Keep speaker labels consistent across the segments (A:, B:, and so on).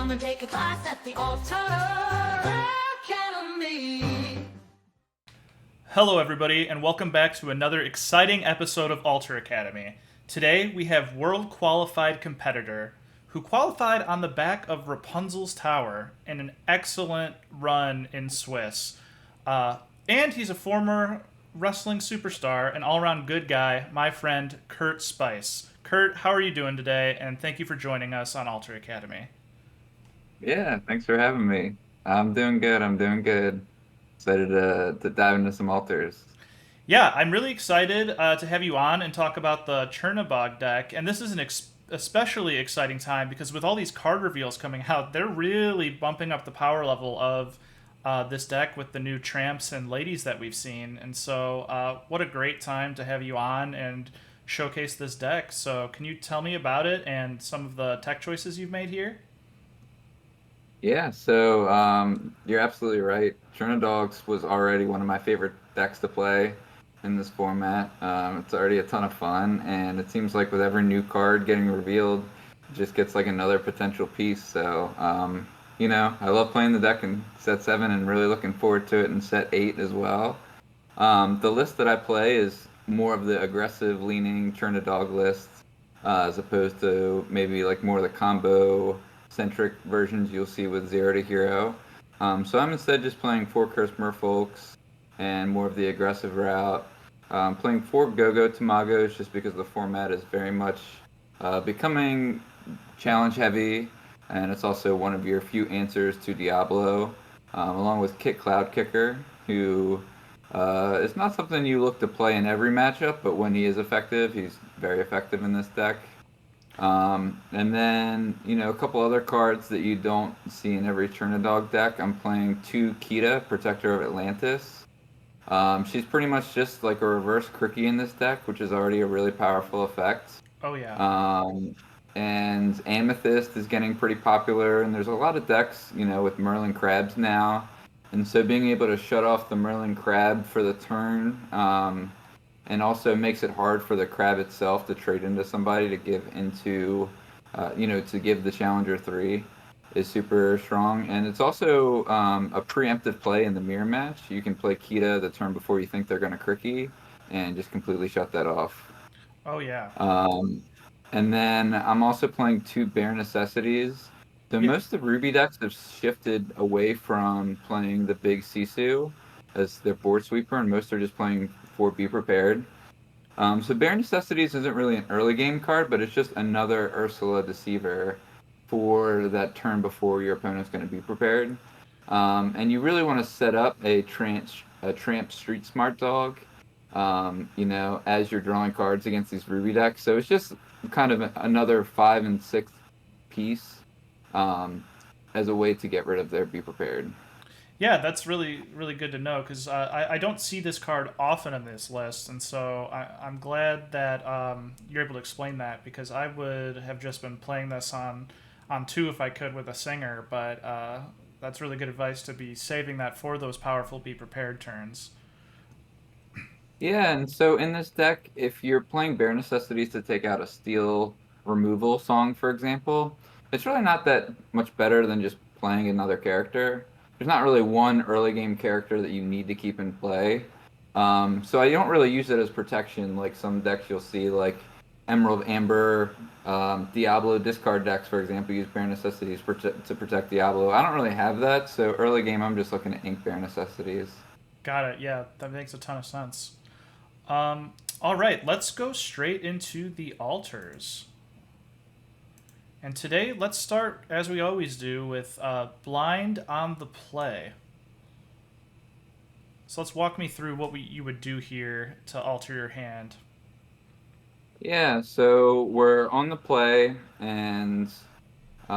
A: Come and take a class at the Alteration.
B: Hello, everybody, and welcome back to another exciting episode of Alter Academy. Today, we have world qualified competitor who qualified on the back of Rapunzel's Tower in an excellent run in Swiss. And he's a former wrestling superstar, an all around good guy, my friend Kurt Spice. Kurt, how are you doing today? And thank you for joining us on Alter Academy.
C: Yeah, thanks for having me. I'm doing good. I'm doing good. Excited to dive into some altars.
B: Yeah, I'm really excited to have you on and talk about the Chernabog deck. And this is an especially exciting time because with all these card reveals coming out, they're really bumping up the power level of this deck with the new tramps and ladies that we've seen. And so, what a great time to have you on and showcase this deck. So, can you tell me about it and some of the tech choices you've made here?
C: Yeah, so you're absolutely right. Chernadogs was already one of my favorite decks to play in this format. It's already a ton of fun, and it seems like with every new card getting revealed, it just gets like another potential piece. So, I love playing the deck in set 7 and really looking forward to it in set 8 as well. The list that I play is more of the aggressive leaning Chernadog list, as opposed to maybe like more of the combo centric versions you'll see with Zero to Hero. So I'm instead just playing 4 Curse Merfolks and more of the aggressive route. Playing 4 Go-Go Tamagos just because the format is very much becoming challenge heavy, and it's also one of your few answers to Diablo, along with Kit Cloud Kicker, who is not something you look to play in every matchup, but when he is effective, he's very effective in this deck. And then, a couple other cards that you don't see in every Chernadog deck. I'm playing 2 Kita, Protector of Atlantis. She's pretty much just like a reverse Cricky in this deck, which is already a really powerful effect.
B: Oh, yeah.
C: And Amethyst is getting pretty popular, and there's a lot of decks, with Merlin Crabs now. And so being able to shut off the Merlin Crab for the turn, and also makes it hard for the crab itself to trade into somebody to give into, to give the challenger 3 is super strong. And it's also a preemptive play in the mirror match. You can play Kita the turn before you think they're going to Cricky and just completely shut that off.
B: Oh, yeah.
C: And then I'm also playing 2 Bare Necessities. So
B: Yeah.
C: most of Ruby decks have shifted away from playing the big Sisu as their board sweeper, and most are just playing 4 Be Prepared. So Bare Necessities isn't really an early game card, but it's just another Ursula Deceiver for that turn before your opponent's going to be prepared. And you really want to set up a Tramp Street Smart Dog, as you're drawing cards against these Ruby decks. So it's just kind of another 5 and 6 piece as a way to get rid of their Be Prepared.
B: Yeah, that's really, really good to know because I don't see this card often in this list, and so I'm glad that you're able to explain that because I would have just been playing this on 2 if I could with a singer, but that's really good advice to be saving that for those powerful Be Prepared turns.
C: Yeah, and so in this deck, if you're playing Bare Necessities to take out a steel removal song, for example, it's really not that much better than just playing another character. There's not really one early game character that you need to keep in play. So I don't really use it as protection like some decks you'll see, like Emerald Amber, Diablo discard decks, for example, use Bare Necessities to protect Diablo. I don't really have that, so early game I'm just looking to ink Bare Necessities.
B: Got it. Yeah, that makes a ton of sense. All right, let's go straight into the altars. And today, let's start, as we always do, with blind on the play. So let's walk me through what you would do here to alter your hand.
C: Yeah, so we're on the play, and we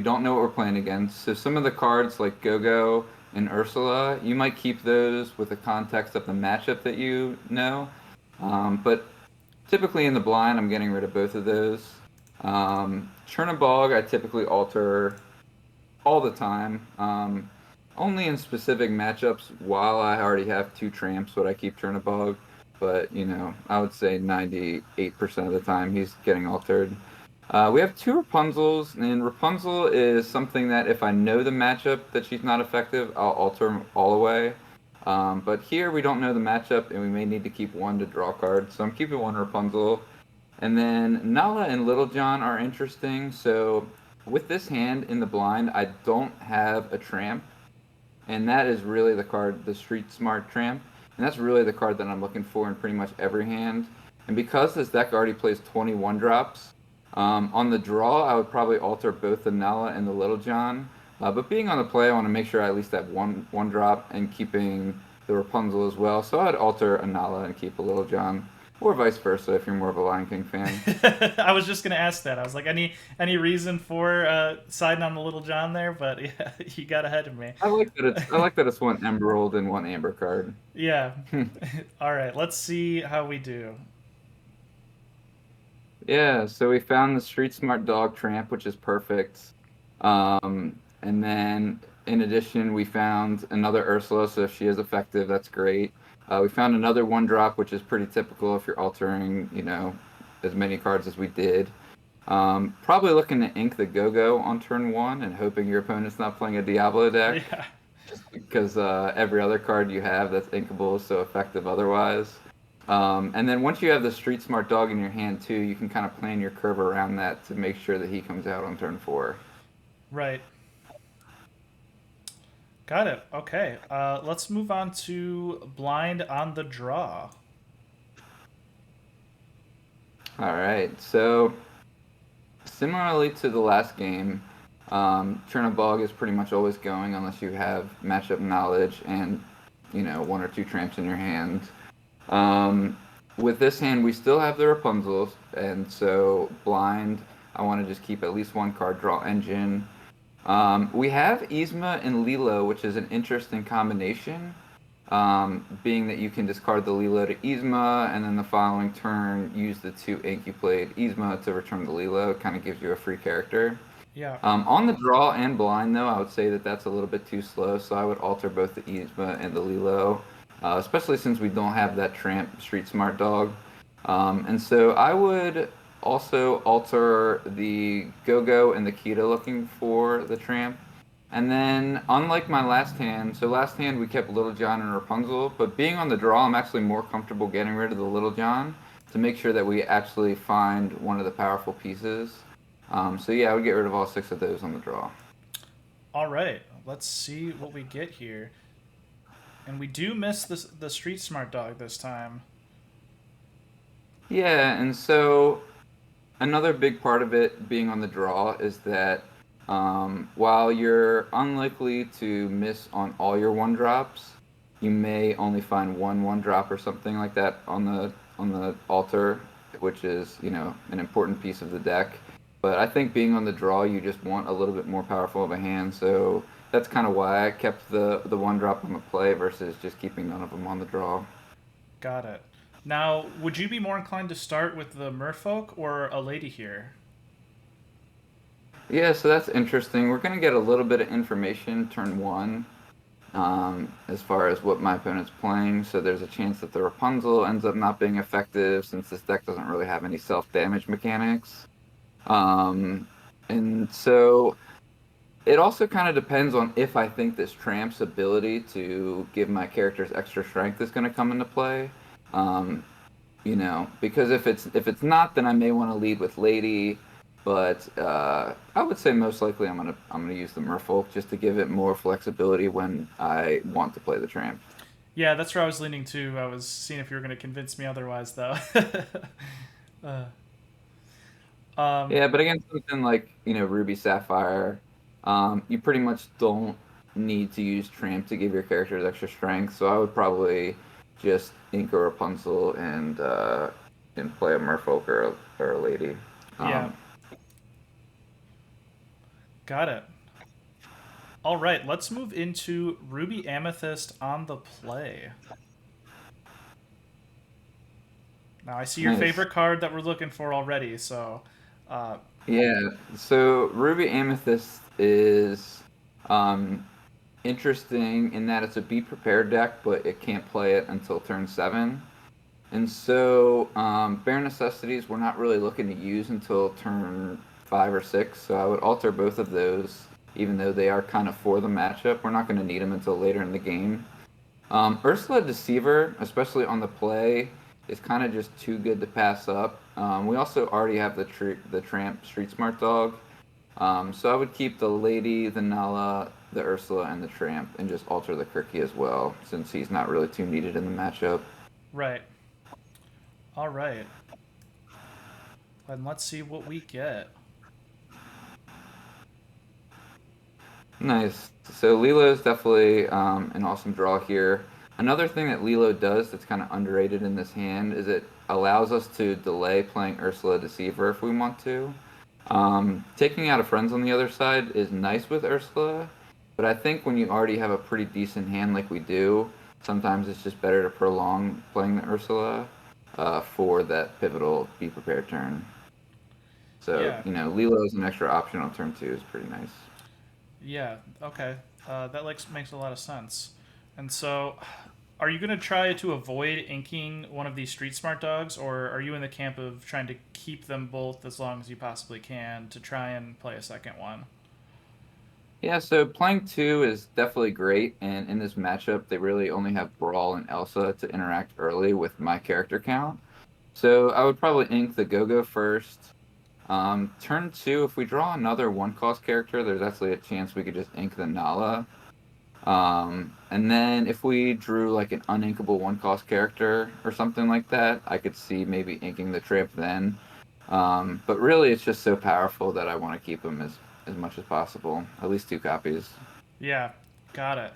C: don't know what we're playing against. So some of the cards like Go-Go and Ursula, you might keep those with the context of the matchup that you know. But typically in the blind, I'm getting rid of both of those. Chernabog, I typically alter all the time. Only in specific matchups while I already have 2 tramps would I keep Chernabog. But, I would say 98% of the time he's getting altered. We have two Rapunzels, and Rapunzel is something that if I know the matchup that she's not effective, I'll alter all away. But here we don't know the matchup, and we may need to keep one to draw cards. So I'm keeping one Rapunzel. And then Nala and Little John are interesting. So with this hand in the blind, I don't have a Tramp. And that is really the card, the Street Smart Tramp. And that's really the card that I'm looking for in pretty much every hand. And because this deck already plays 21 drops, on the draw, I would probably alter both the Nala and the Little John. But being on the play, I want to make sure I at least have one drop and keeping the Rapunzel as well. So I'd alter a Nala and keep a Little John. Or vice versa if you're more of a Lion King fan.
B: I was just gonna ask that. I was like, any reason for siding on the Little John there? But yeah, you got ahead of me.
C: I like that it's one Emerald and one Amber card.
B: Yeah. All right. Let's see how we do.
C: Yeah, so we found the Street Smart Dog Tramp, which is perfect. And then in addition, we found another Ursula, so if she is effective, that's great. We found another one drop, which is pretty typical if you're altering, as many cards as we did. Probably looking to ink the Go-Go on turn one and hoping your opponent's not playing a Diablo deck.
B: Yeah.
C: Because every other card you have that's inkable is so effective otherwise. And then once you have the Street Smart Dog in your hand too, you can kind of plan your curve around that to make sure that he comes out on turn 4.
B: Right. Got it. Okay. Let's move on to blind on the draw.
C: All right. So similarly to the last game, Chernabog is pretty much always going unless you have matchup knowledge and one or two tramps in your hand. With this hand, we still have the Rapunzels, and so blind, I want to just keep at least one card draw engine. We have Yzma and Lilo, which is an interesting combination, being that you can discard the Lilo to Yzma, and then the following turn use the 2 ink you played Yzma to return the Lilo. It kind of gives you a free character.
B: Yeah.
C: On the draw and blind, though, I would say that that's a little bit too slow, so I would alter both the Yzma and the Lilo, especially since we don't have that Tramp Street Smart Dog. And so I would also alter the Go-Go and the Kita looking for the Tramp. And then, unlike my last hand, so last hand we kept Little John and Rapunzel, but being on the draw, I'm actually more comfortable getting rid of the Little John to make sure that we actually find one of the powerful pieces. So yeah, I would get rid of all 6 of those on the draw.
B: All right. Let's see what we get here. And we do miss the Street Smart Dog this time.
C: Yeah, and so another big part of it being on the draw is that while you're unlikely to miss on all your 1-drops, you may only find one 1-drop or something like that on the altar, which is an important piece of the deck. But I think being on the draw, you just want a little bit more powerful of a hand, so that's kind of why I kept the 1-drop on the play versus just keeping none of them on the draw.
B: Got it. Now, would you be more inclined to start with the Merfolk or a lady here?
C: Yeah, so that's interesting. We're going to get a little bit of information turn 1 as far as what my opponent's playing. So there's a chance that the Rapunzel ends up not being effective since this deck doesn't really have any self-damage mechanics. And so it also kind of depends on if I think this Tramp's ability to give my characters extra strength is going to come into play. Because if it's not, then I may want to lead with Lady. But I would say most likely I'm gonna use the Merfolk just to give it more flexibility when I want to play the Tramp.
B: Yeah, that's where I was leaning to. I was seeing if you were going to convince me otherwise, though.
C: Yeah, but against something like Ruby Sapphire, you pretty much don't need to use Tramp to give your characters extra strength. So I would probably just ink a Rapunzel and play a Merfolk or a Lady.
B: Yeah. Got it. All right, let's move into Ruby Amethyst on the play. Now, I see your
C: Nice.
B: favorite card that we're looking for already, so...
C: Yeah, so Ruby Amethyst is interesting in that it's a Be Prepared deck, but it can't play it until turn 7. And so, bare necessities we're not really looking to use until turn 5 or 6. So I would alter both of those, even though they are kind of for the matchup. We're not going to need them until later in the game. Ursula Deceiver, especially on the play, is kind of just too good to pass up. We also already have the Tramp Street Smart Dog. So I would keep the Lady, the Nala, the Ursula, and the Tramp, and just alter the Cricky as well, since he's not really too needed in the matchup.
B: Right. All right. And let's see what we get.
C: Nice. So Lilo is definitely an awesome draw here. Another thing that Lilo does that's kind of underrated in this hand is it allows us to delay playing Ursula Deceiver if we want to. Taking out a Friends on the other side is nice with Ursula, but I think when you already have a pretty decent hand like we do, sometimes it's just better to prolong playing the Ursula for that pivotal Be Prepared turn. So,
B: Yeah.
C: Lilo as an extra option on turn 2 is pretty nice.
B: Yeah. Okay. That makes a lot of sense. And so, are you going to try to avoid inking one of these Street Smart Dogs, or are you in the camp of trying to keep them both as long as you possibly can to try and play a second one?
C: Yeah, so playing 2 is definitely great, and in this matchup, they really only have Brawl and Elsa to interact early with my character count. So I would probably ink the Go-Go first. Turn 2, if we draw another one-cost character, there's actually a chance we could just ink the Nala. And then if we drew like an uninkable one-cost character or something like that, I could see maybe inking the Tramp then. But really, it's just so powerful that I want to keep them as much as possible. At least 2 copies.
B: Yeah. Got it.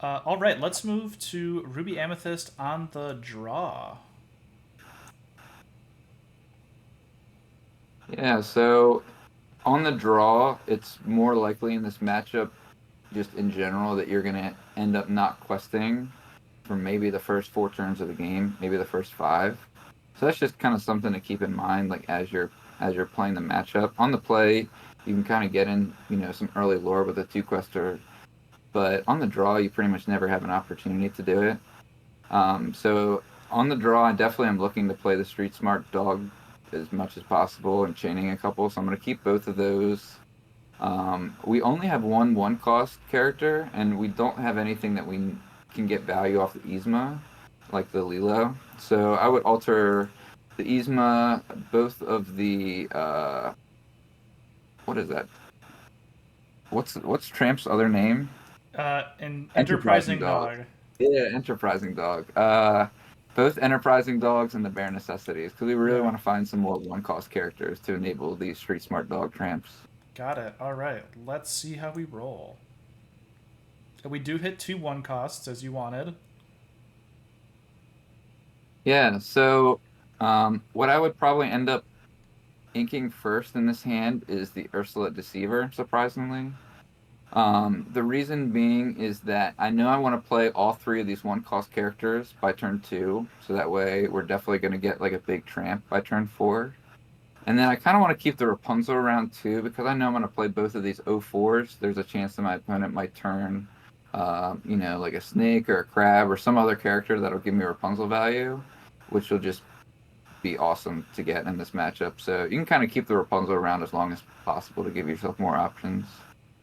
B: All right. Let's move to Ruby Amethyst on the draw.
C: Yeah, so on the draw, it's more likely in this matchup, just in general, that you're going to end up not questing for maybe the first 4 turns of the game, maybe the first 5. So that's just kind of something to keep in mind, like as you're playing the matchup. On the play, you can kind of get in, some early lore with a 2 quester, but on the draw, you pretty much never have an opportunity to do it. So on the draw, I definitely am looking to play the Street Smart Dog as much as possible and chaining a couple. So I'm going to keep both of those. We only have one cost character, and we don't have anything that we can get value off the Yzma, like the Lilo. So I would alter the Yzma, both of the what is that? What's Tramp's other name?
B: An
C: Enterprising
B: enterprising
C: Dog.
B: dog.
C: Yeah, Enterprising Dog. Both Enterprising Dogs and the Bare Necessities, because we really
B: Yeah.
C: want to find some more one-cost characters to enable these Street Smart Dog Tramps.
B: Got it. All right. Let's see how we roll. We do hit 2 1 costs as you wanted.
C: Yeah, so what I would probably end up inking first in this hand is the Ursula Deceiver, surprisingly. The reason being is that I know I want to play all 3 of these one-cost characters by turn 2, so that way we're definitely going to get like a big tramp by turn 4. And then I kind of want to keep the Rapunzel around too, because I know I'm going to play both of these 04s. There's a chance that my opponent might turn, like a snake or a crab or some other character that'll give me Rapunzel value, which will just be awesome to get in this matchup. So you can kind of keep the Rapunzel around as long as possible to give yourself more options.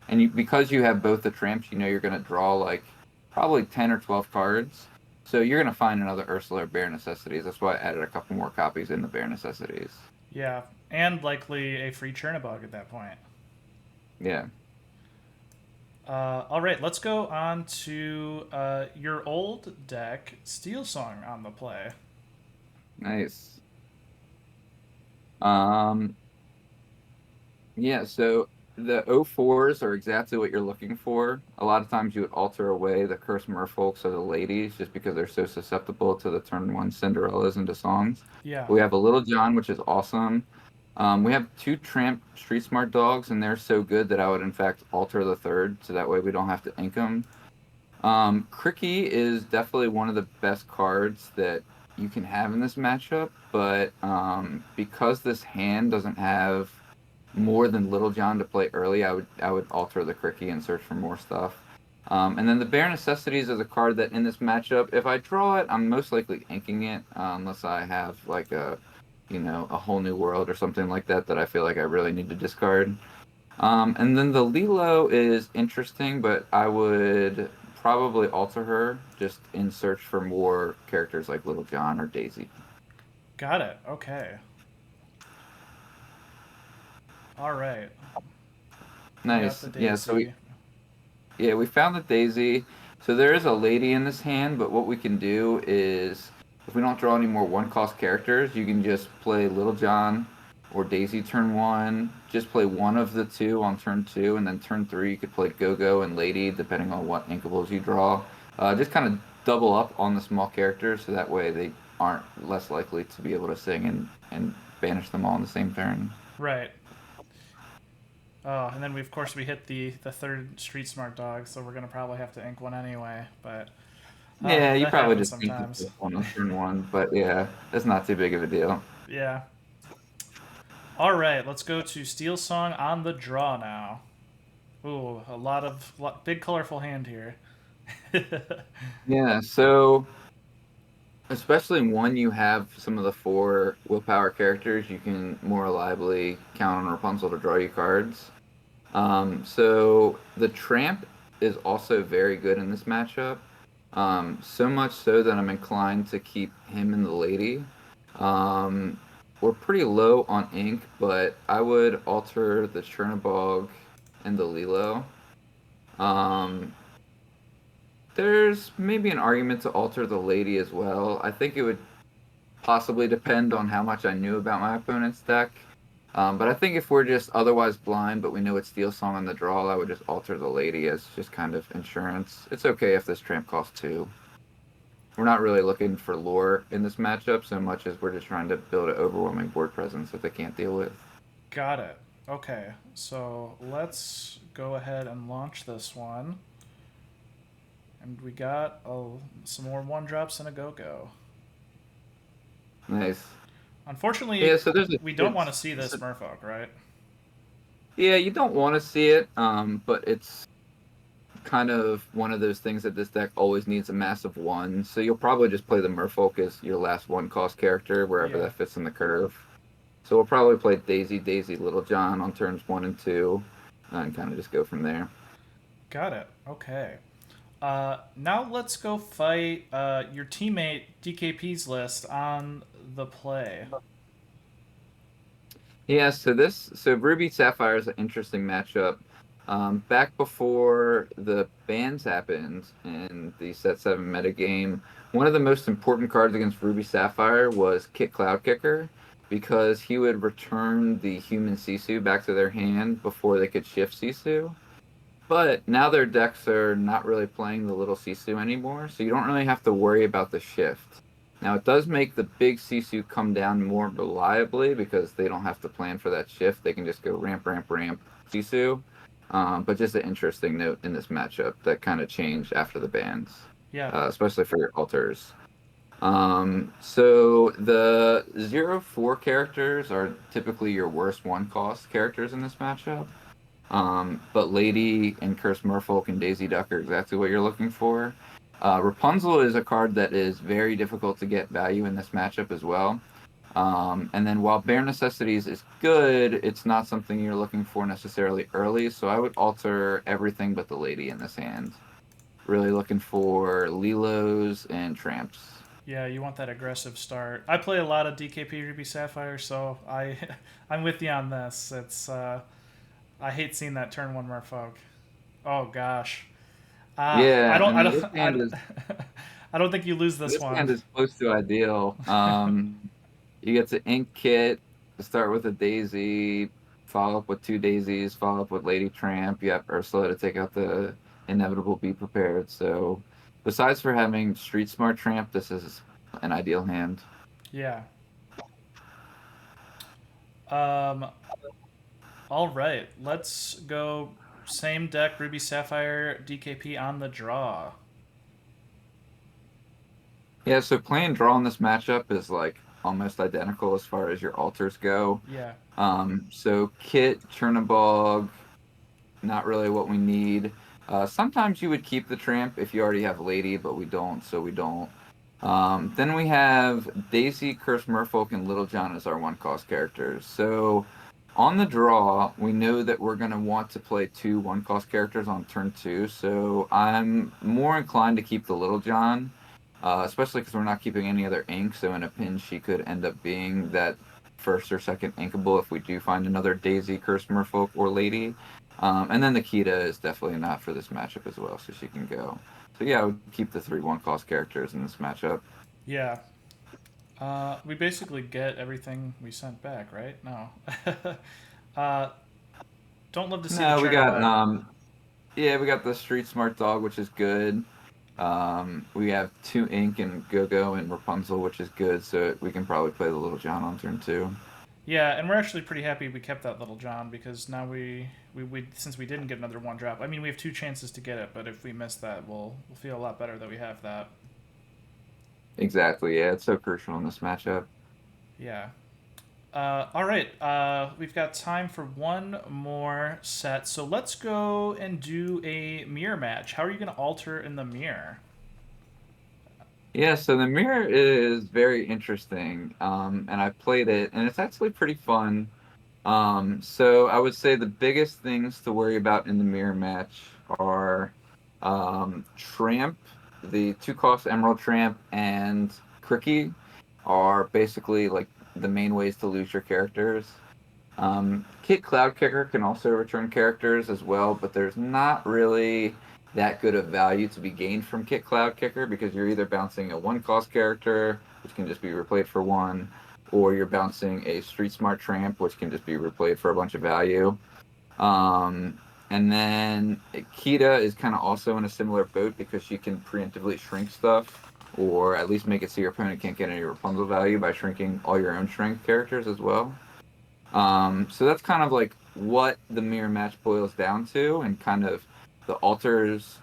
C: And because you have both the tramps, you're going to draw like probably 10 or 12 cards. So you're going to find another Ursula or Bare Necessities. That's why I added a couple more copies in the Bare Necessities.
B: Yeah. And likely a free Chernabog at that point.
C: Yeah.
B: All right. Let's go on to your old deck, Steel Song, on the play.
C: Nice. Yeah, so the 04s are exactly what you're looking for. A lot of times you would alter away the Curse Merfolks or the ladies just because they're so susceptible to the turn 1 Cinderellas into songs.
B: Yeah.
C: We have a Little John, which is awesome. We have 2 Tramp Street Smart Dogs, and they're so good that I would, in fact, alter the 3rd, so that way we don't have to ink them. Cricky is definitely one of the best cards that you can have in this matchup, but because this hand doesn't have more than Little John to play early, I would alter the Cricky and search for more stuff. And then the Bare Necessities is a card that in this matchup, if I draw it, I'm most likely inking it, unless I have like a whole new world or something like that that I feel like I really need to discard. And then the Lilo is interesting, but I would probably alter her just in search for more characters like Little John or Daisy.
B: Got it. Okay. All right. We got the
C: Nice. Yeah, so
B: Daisy.
C: we found the Daisy. So there is a lady in this hand, but what we can do is if we don't draw any more one cost characters, you can just play Little John or Daisy turn one. Just play one of the two on turn two, and then turn three you could play Go-Go and Lady, depending on what inkables you draw. Just kind of double up on the small characters, so that way they aren't less likely to be able to sing and banish them all in the same turn.
B: Right. Oh, and then of course we hit the third Street Smart Dog, so we're gonna probably have to ink one anyway. But
C: Yeah, you
B: that
C: probably
B: happens
C: just think
B: sometimes.
C: this one on turn one, but yeah, it's not too big of a deal.
B: Yeah. All right, let's go to Steel Song on the draw now. Ooh, big colorful hand here.
C: Yeah, so especially when you have some of the four willpower characters, you can more reliably count on Rapunzel to draw you cards. So the Tramp is also very good in this matchup. So much so that I'm inclined to keep him and the Lady. Um, we're pretty low on ink, but I would alter the Chernabog and the Lilo. Um, there's maybe an argument to alter the Lady as well. I think it would possibly depend on how much I knew about my opponent's deck. But I think if we're just otherwise blind, but we know it's Steel Song on the draw, I would just alter the Lady as just kind of insurance. It's okay if this Tramp costs two. We're not really looking for lore in this matchup so much as we're just trying to build an overwhelming board presence that they can't deal with.
B: Got it. Okay, so let's go ahead and launch this one. And we got some more one drops and a go-go.
C: Nice.
B: Unfortunately,
C: Yeah, so
B: we don't want to see this Merfolk, right?
C: yeah, you don't want to see it, but it's kind of one of those things that this deck always needs a massive one. So you'll probably just play the Merfolk as your last one cost character wherever
B: Yeah.
C: that fits in the curve. So we'll probably play Daisy, Little John on turns 1 and 2, and kind of just go from there.
B: Got it. Okay. Now let's go fight your teammate DKP's list on the play.
C: Yeah, so Ruby Sapphire is an interesting matchup. Back before the bans happened in the set 7 metagame, one of the most important cards against Ruby Sapphire was Kit Cloud Kicker, because he would return the human Sisu back to their hand before they could shift Sisu. But now their decks are not really playing the little Sisu anymore, so you don't really have to worry about the shift. Now it does make the big Sisu come down more reliably because they don't have to plan for that shift. They can just go ramp, ramp, ramp Sisu. But just an interesting note in this matchup that kind of changed after the bans,
B: Yeah.
C: especially for your alters. So the 0-4 characters are typically your worst one cost characters in this matchup. But Lady and Curse Merfolk and Daisy Duck are exactly what you're looking for. Rapunzel is a card that is very difficult to get value in this matchup as well. And then while Bare Necessities is good, it's not something you're looking for necessarily early, so I would alter everything but the Lady in this hand. Really looking for Lilos and Tramps.
B: Yeah, you want that aggressive start. I play a lot of DKP Ruby Sapphire, so I'm with you on this. It's I hate seeing that turn one Merfolk. Oh gosh.
C: Yeah, I mean, this
B: I
C: hand
B: don't,
C: is
B: I don't think you lose this
C: this hand
B: one.
C: is close to ideal. You get to ink kit, start with a Daisy, follow up with two Daisies, follow up with Lady Tramp. You have Ursula to take out the inevitable Be Prepared. So, besides for having Street Smart Tramp, this is an ideal hand.
B: Yeah. Um. All right, let's go. Same deck, Ruby Sapphire, DKP on the draw.
C: Yeah, so playing draw in this matchup is like almost identical as far as your alters go.
B: Yeah.
C: So Kit, Chernabog, not really what we need. Sometimes you would keep the Tramp if you already have Lady, but we don't, so we don't. Then we have Daisy, Curse Merfolk, and Little John as our one-cost characters. So on the draw, we know that we're going to want to play two one-cost characters on turn 2, so I'm more inclined to keep the Little John, especially because we're not keeping any other ink, so in a pinch she could end up being that first or second inkable if we do find another Daisy, Curse Merfolk, or Lady. And then the Kita is definitely not for this matchup as well, so she can go. So yeah, I would keep the 3 one-cost characters in this matchup.
B: Yeah. We basically get everything we sent back, right? No. uh, don't love to see the
C: No, we got
B: Chernadog.
C: we got the Street Smart Dog, which is good. We have 2 Ink and Go-Go and Rapunzel, which is good, so we can probably play the Little John on turn 2.
B: Yeah, and we're actually pretty happy we kept that Little John because now we since we didn't get another one drop. I mean, we have 2 chances to get it, but if we miss that, we'll feel a lot better that we have that.
C: Exactly, yeah, it's so crucial in this matchup.
B: Yeah. All right. We've got time for one more set, so let's go and do a mirror match. How are you going to alter in the mirror?
C: Yeah, so the mirror is very interesting, and I played it, and it's actually pretty fun. So I would say the biggest things to worry about in the mirror match are Tramp, the 2-cost Emerald Tramp, and Cricky are basically like the main ways to lose your characters. Kit Cloud Kicker can also return characters as well, but there's not really that good of value to be gained from Kit Cloud Kicker because you're either bouncing a 1-cost character, which can just be replayed for 1, or you're bouncing a Street Smart Tramp, which can just be replayed for a bunch of value. And then Kita is kind of also in a similar boat because she can preemptively shrink stuff, or at least make it so your opponent can't get any Rapunzel value by shrinking all your own strength characters as well. So that's kind of like what the mirror match boils down to, and kind of the alters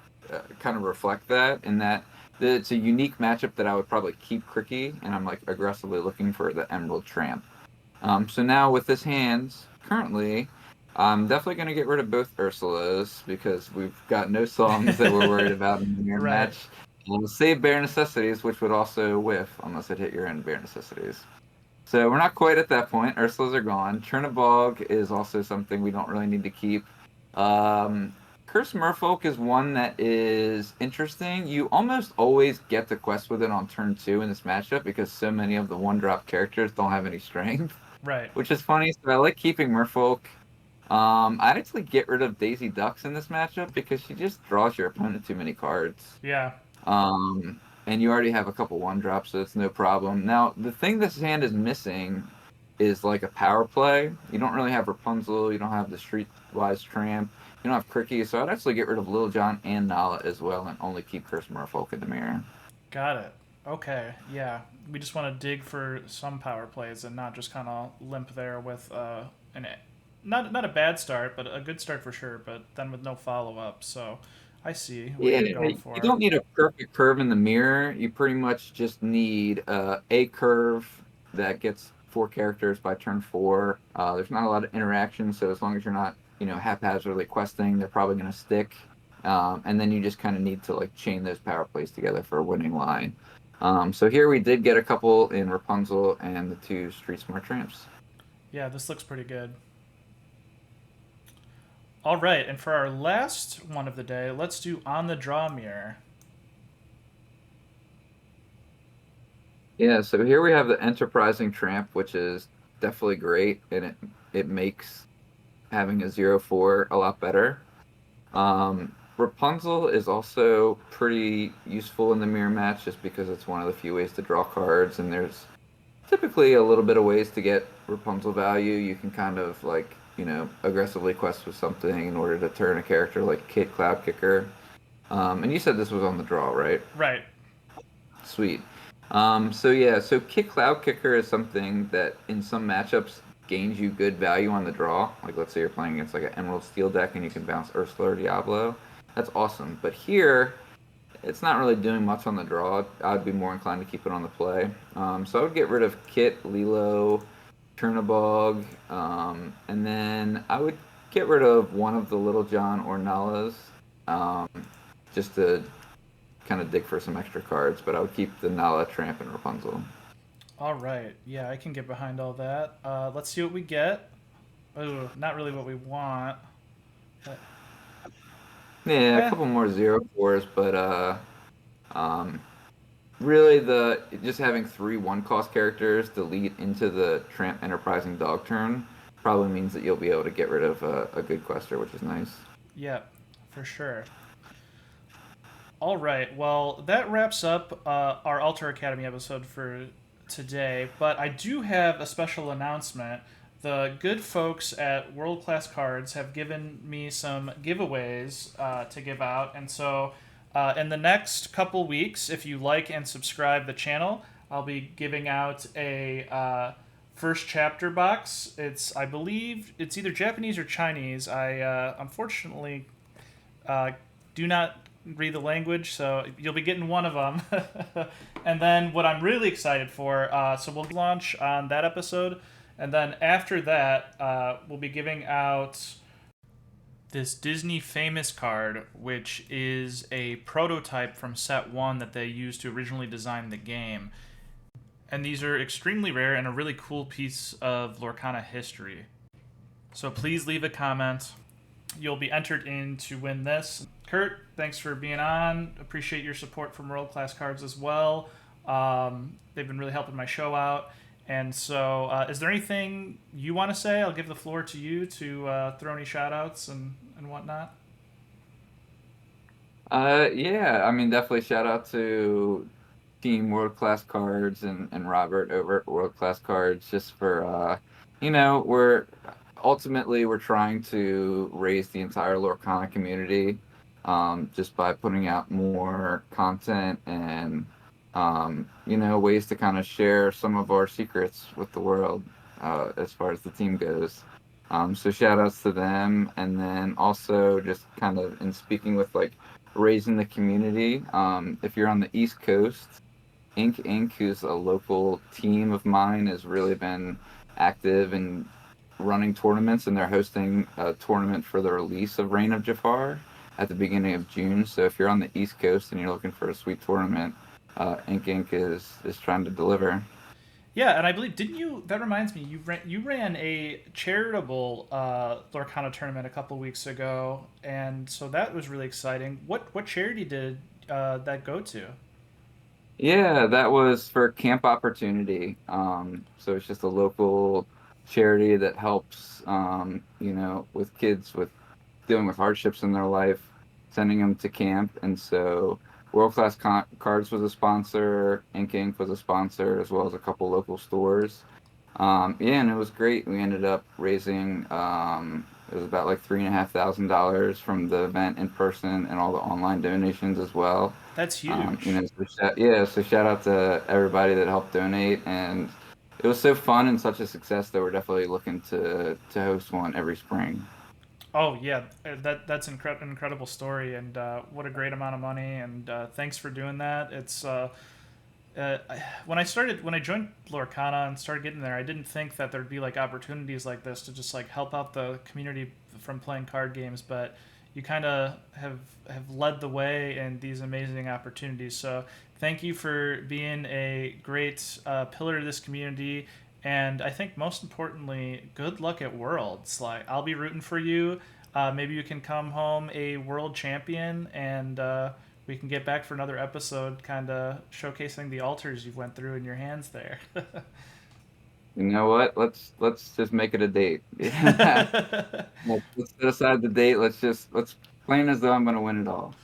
C: kind of reflect that, in that it's a unique matchup that I would probably keep Cricky, and I'm like aggressively looking for the Emerald Tramp. So now with this hand, currently, I'm definitely going to get rid of both Ursulas because we've got no songs that we're worried about in the mirror
B: Right.
C: match. We'll save Bare Necessities, which would also whiff unless it hit your end Bare Necessities. So we're not quite at that point. Ursulas are gone. Chernabog is also something we don't really need to keep. Curse Merfolk is one that is interesting. You almost always get the quest with it on turn 2 in this matchup because so many of the 1-drop characters don't have any strength,
B: Right.
C: which is funny. So I like keeping Merfolk. I'd actually get rid of Daisy Ducks in this matchup because she just draws your opponent too many cards.
B: Yeah.
C: And you already have a couple 1-drops, so it's no problem. Now, the thing this hand is missing is like a power play. You don't really have Rapunzel, you don't have the Streetwise Tramp, you don't have Cricky, so I'd actually get rid of Little John and Nala as well and only keep Curse Merfolk in the mirror.
B: Got it. Okay. Yeah. We just want to dig for some power plays and not just kind of limp there with an not a bad start, but a good start for sure. But then with no follow up. So I see what
C: Yeah,
B: you're going
C: you
B: for.
C: don't need a perfect curve in the mirror. You pretty much just need a curve that gets 4 characters by turn 4. There's not a lot of interaction, so as long as you're not, haphazardly questing, they're probably going to stick. And then you just kind of need to like chain those power plays together for a winning line. So here we did get a couple in Rapunzel and the 2 Street Smart Tramps.
B: Yeah, this looks pretty good. All right, and for our last one of the day, let's do on the draw mirror.
C: Yeah, so here we have the Enterprising Tramp, which is definitely great, and it makes having a 0/4 a lot better. Rapunzel is also pretty useful in the mirror match just because it's one of the few ways to draw cards, and there's typically a little bit of ways to get Rapunzel value. You can kind of like, aggressively quest with something in order to turn a character like Kit Cloud Kicker. And you said this was on the draw, right?
B: Right.
C: Sweet. So Kit Cloud Kicker is something that in some matchups gains you good value on the draw. Like let's say you're playing against like an Emerald Steel deck and you can bounce Ursula or Diablo. That's awesome. But here, it's not really doing much on the draw. I'd be more inclined to keep it on the play. So I would get rid of Kit, Lilo, Chernabog, and then I would get rid of one of the Little John or Nalas. um, just to kind of dig for some extra cards. But I would keep the Nala, Tramp, and Rapunzel.
B: All right. Yeah, I can get behind all that. Let's see what we get. Oh, not really what we want. But,
C: Yeah, a
B: eh,
C: couple more 0/4s, but um, really the just having 3 1-cost characters to lead into the Tramp Enterprising Dog turn probably means that you'll be able to get rid of a good quester, which is nice.
B: yeah, for sure. All right. Well, that wraps up our Alter Academy episode for today. But I do have a special announcement. The good folks at World Class Cards have given me some giveaways to give out. And so, in the next couple weeks, if you like and subscribe the channel, I'll be giving out a first chapter box. I believe, it's either Japanese or Chinese. I unfortunately uh, do not read the language, so you'll be getting one of them. And then what I'm really excited for, so we'll launch on that episode, and then after that, we'll be giving out this Disney Famous card, which is a prototype from set 1 that they used to originally design the game. And these are extremely rare and a really cool piece of Lorcana history. So please leave a comment. You'll be entered in to win this. Kurt, thanks for being on. Appreciate your support from World Class Cards as well. They've been really helping my show out. And so, is there anything you want to say? I'll give the floor to you to throw any shout-outs and whatnot.
C: Yeah, I mean, definitely shout out to Team World Class Cards and Robert over at World Class Cards just for, we're ultimately trying to raise the entire Lorcana community just by putting out more content and, ways to kind of share some of our secrets with the world as far as the team goes. So shout outs to them. And then also just kind of in speaking with like raising the community, if you're on the East Coast, Ink Inc., who's a local team of mine, has really been active in running tournaments, and they're hosting a tournament for the release of Reign of Jafar at the beginning of June. So if you're on the East Coast and you're looking for a sweet tournament, Ink Inc. is trying to deliver.
B: Yeah, and I believe that reminds me, you ran a charitable Lorcana tournament a couple weeks ago, and so that was really exciting. What charity did that go to?
C: Yeah, that was for Camp Opportunity. So it's just a local charity that helps, with kids with dealing with hardships in their life, sending them to camp. And so World Class Cards was a sponsor, Ink Inc. was a sponsor, as well as a couple local stores. Yeah, and it was great. We ended up raising, it was about like $3,500 from the event in person and all the online donations as well.
B: That's huge.
C: So shout out to everybody that helped donate, and it was so fun and such a success that we're definitely looking to host one every spring.
B: Oh yeah, that's an incredible story, and what a great amount of money. And thanks for doing that. It's when I joined Lorcana and started getting there, I didn't think that there'd be like opportunities like this to just like help out the community from playing card games, but you kind of have led the way in these amazing opportunities. So thank you for being a great pillar of this community. And I think most importantly, good luck at Worlds. Like I'll be rooting for you. Maybe you can come home a world champion, and we can get back for another episode, kind of showcasing the altars you've went through in your hands there.
C: You know what? Let's just make it a date. Let's set aside the date. Let's plan as though I'm gonna win it all.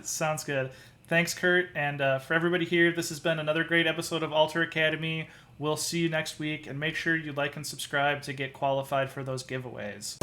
B: Sounds good. Thanks, Kurt. And for everybody here, this has been another great episode of Alter Academy. We'll see you next week, and make sure you like and subscribe to get qualified for those giveaways.